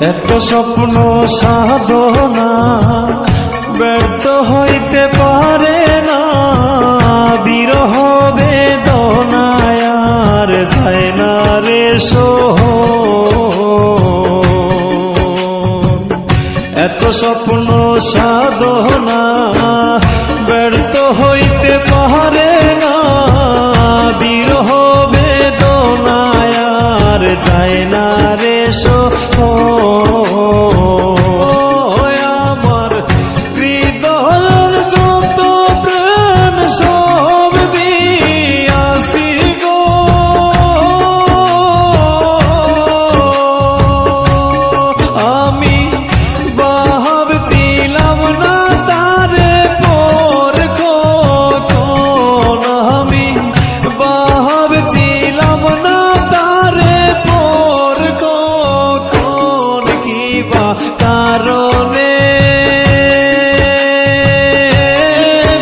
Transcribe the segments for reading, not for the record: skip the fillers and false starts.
এত স্বপ্ন সাধনা ব্যর্থ হইতে পারে না, বিরহ বেদনায় আর যায় না রে সোহন। এত স্বপ্ন সাধনা ব্যর্থ হইতে পারে না, বিরহ বেদনায় আর যায় না রে সোহন। কারণে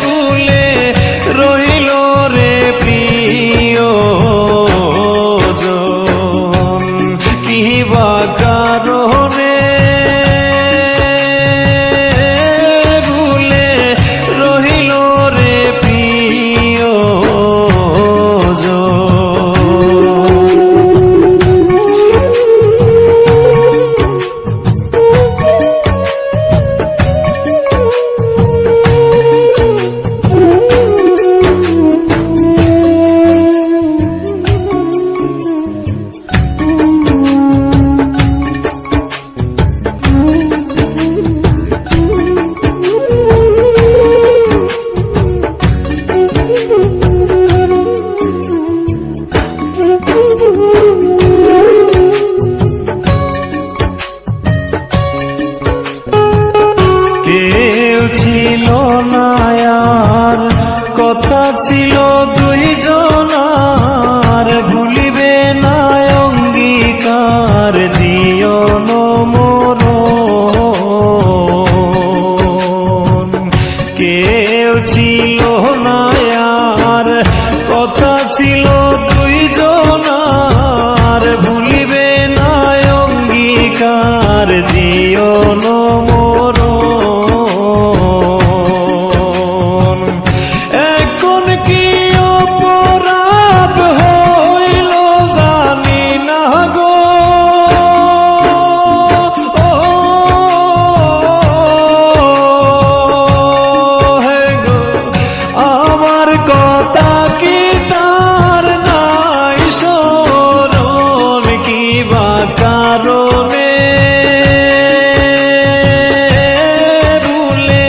ভুলে রইল রে প্রিয়জন, কি বা কারণে ভুলে রইল রে প্রিয়জন। কেউ ছিল না আর কথা ছিল দুইজনার, ভুলিবে না অঙ্গীকার জীবন মরণ। কেউ ছিল না আর কথা ছিল দুইজনার, ভুলিবে না অঙ্গীকার জীবন মরণ। এখন কি অপরাধ হইল জানি না গো, হে গো আমার কথা কি তার নাই স্মরণ, কি বা কারণে ভুলে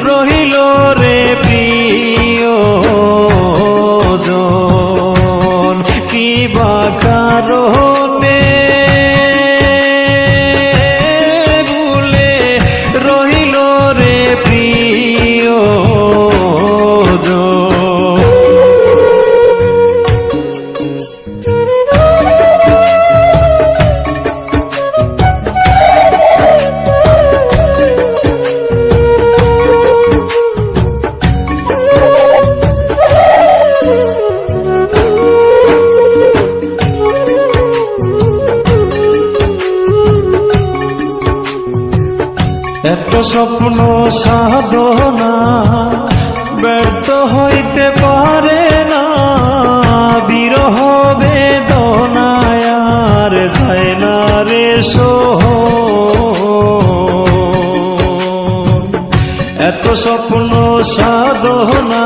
রহিল রে প্রিয়জন, কি বা কারণে ভুলে রহিল রে প্রিয়জন। এত স্বপ্ন সাধনা ব্যর্থ হইতে পারে না, বিরহ বেদনায় আর যায় না রে সোহন। এত স্বপ্ন সাধনা